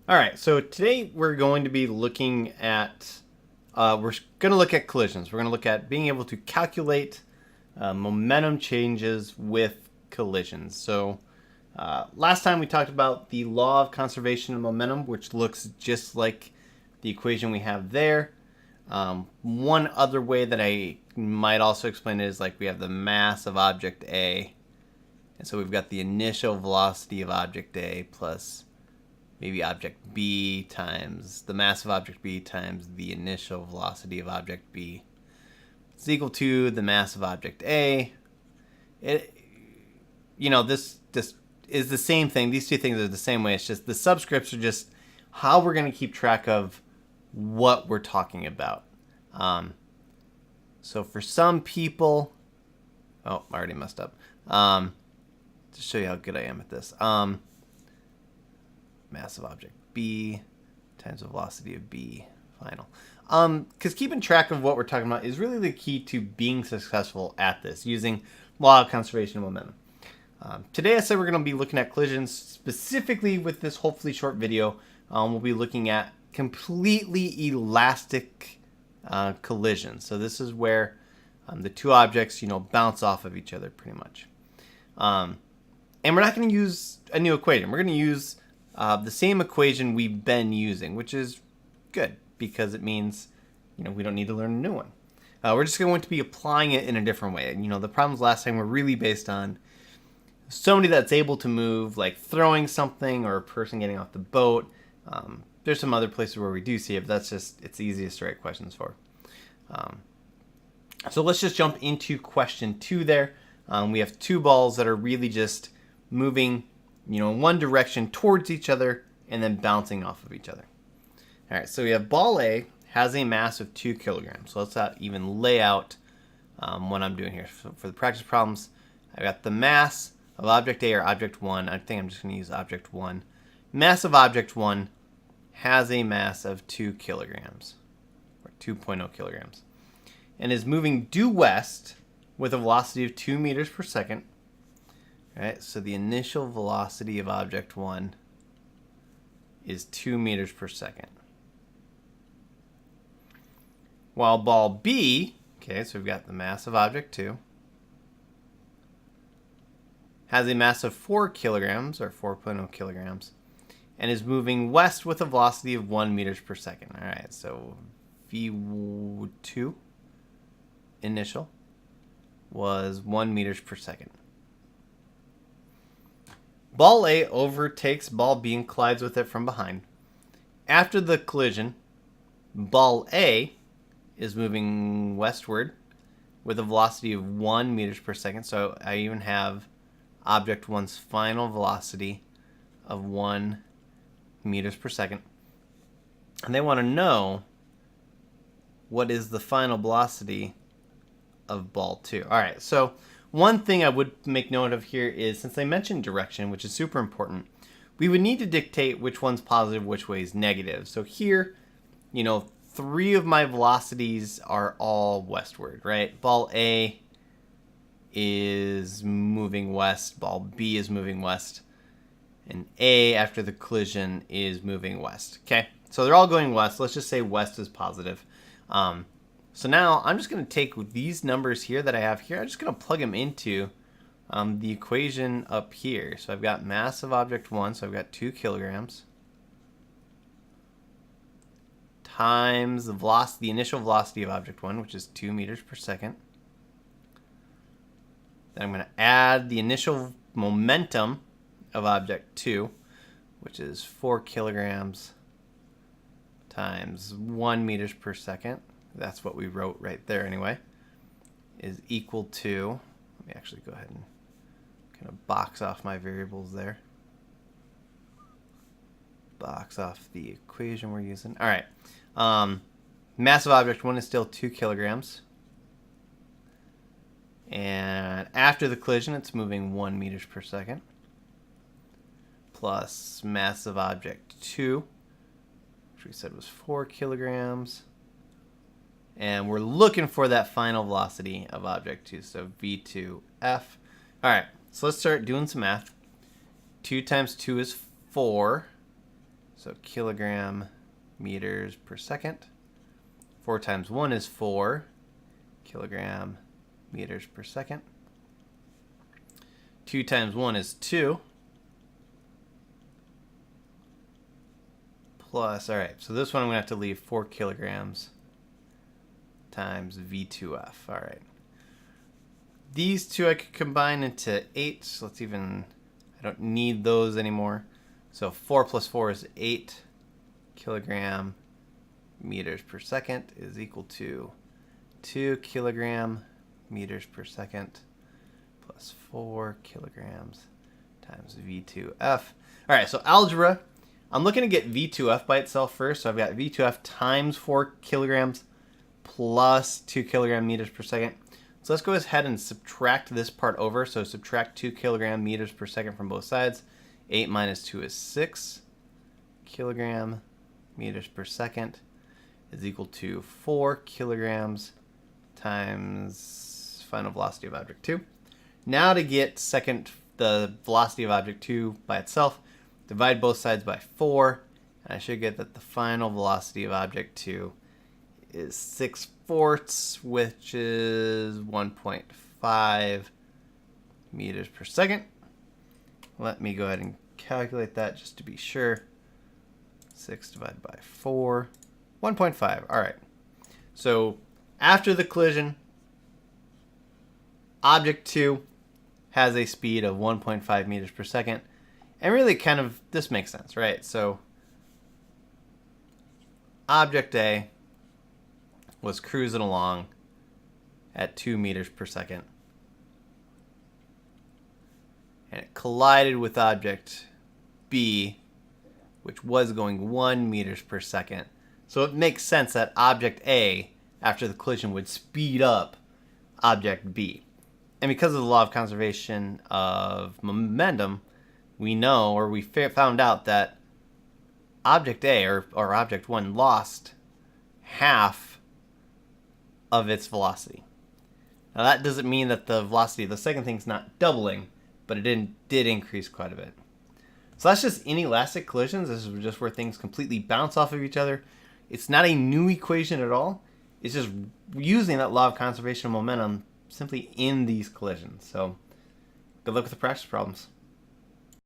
All right, so today we're going to be looking at, we're going to look at collisions. We're going to look at being able to calculate momentum changes with collisions. So last time we talked about the law of conservation of momentum, which looks just like the equation we have there. One other way that I might also explain it is like we have the mass of object A, and so we've got the initial velocity of object A plus maybe object B times the mass of object B times the initial velocity of object B is equal to the mass of object A. This is the same thing. These two things are the same way. It's just the subscripts are just how we're going to keep track of what we're talking about. So for some people, I already messed up. To show you how good I am at this. Mass of object B times the velocity of B final. Because keeping track of what we're talking about is really the key to being successful at this, using law of conservation of momentum. Today I said we're going to be looking at collisions, specifically with this hopefully short video. We'll be looking at completely elastic collisions. So this is where the two objects, bounce off of each other pretty much. And we're not going to use a new equation. We're going to use the same equation we've been using, which is good because it means we don't need to learn a new one. We're just going to be applying it in a different way. The problems last time were really based on somebody that's able to move, like throwing something or a person getting off the boat. There's some other places where we do see it, but it's the easiest to write questions for. So let's just jump into question 2 there. We have two balls that are really just moving in one direction towards each other and then bouncing off of each other. All right, so we have ball A has a mass of 2 kilograms. So let's not even lay out what I'm doing here. So for the practice problems, I've got the mass of object A or object 1. I think I'm just going to use object 1. Mass of object 1 has a mass of 2 kilograms, or 2.0 kilograms, and is moving due west with a velocity of 2 meters per second. All right, so the initial velocity of object 1 is 2 meters per second. While ball B, okay, so we've got the mass of object 2, has a mass of 4 kilograms, or 4.0 kilograms, and is moving west with a velocity of 1 meters per second. All right, so V2 initial was 1 meters per second. Ball A overtakes ball B and collides with it from behind. After the collision, ball A is moving westward with a velocity of 1 meters per second. So I even have object 1's final velocity of 1 meters per second. And they want to know what is the final velocity of ball 2. All right, so one thing I would make note of here is, since they mentioned direction, which is super important, we would need to dictate which one's positive, which way is negative. So here, 3 of my velocities are all westward, right? Ball A is moving west, ball B is moving west, and A, after the collision, is moving west. Okay, so they're all going west. Let's just say west is positive. So now I'm just going to take these numbers here that I have here. I'm just going to plug them into the equation up here. So I've got mass of object 1, so I've got 2 kilograms, times the velocity, the initial velocity of object 1, which is 2 meters per second. Then I'm going to add the initial momentum of object 2, which is 4 kilograms times 1 meters per second. That's what we wrote right there anyway, is equal to, let me actually go ahead and kind of box off my variables there. Box off the equation we're using. All right. Mass of object 1 is still 2 kilograms. And after the collision, it's moving 1 meters per second. Plus mass of object 2, which we said was 4 kilograms. And we're looking for that final velocity of object 2, so V2F. All right, so let's start doing some math. 2 times 2 is 4. So kilogram meters per second. 4 times 1 is 4 kilogram meters per second. 2 times 1 is 2. Plus, all right, so this one I'm going to have to leave 4 kilograms times V2F. All right. These two I could combine into 8. So let's even, I don't need those anymore. So 4 plus 4 is 8 kilogram meters per second is equal to 2 kilogram meters per second plus 4 kilograms times V2F. All right, so algebra. I'm looking to get V2F by itself first. So I've got V2F times 4 kilograms plus 2 kilogram meters per second. So let's go ahead and subtract this part over. So subtract 2 kilogram meters per second from both sides. 8 minus 2 is 6 kilogram meters per second is equal to 4 kilograms times final velocity of object 2. Now to get the velocity of object 2 by itself, divide both sides by 4, and I should get that the final velocity of object 2 is 6/4, which is 1.5 meters per second. Let me go ahead and calculate that just to be sure. 6 divided by 4, 1.5. All right. So after the collision, object 2 has a speed of 1.5 meters per second. And really kind of, this makes sense, right? So object A was cruising along at 2 meters per second. And it collided with object B, which was going 1 meters per second. So it makes sense that object A, after the collision, would speed up object B. And because of the law of conservation of momentum, we know, or we found out, that object A, or object 1, lost half of its velocity. Now that doesn't mean that the velocity of the second thing's not doubling, but it did increase quite a bit. So that's just inelastic collisions. This is just where things completely bounce off of each other. It's not a new equation at all. It's just using that law of conservation of momentum simply in these collisions. So good luck with the practice problems.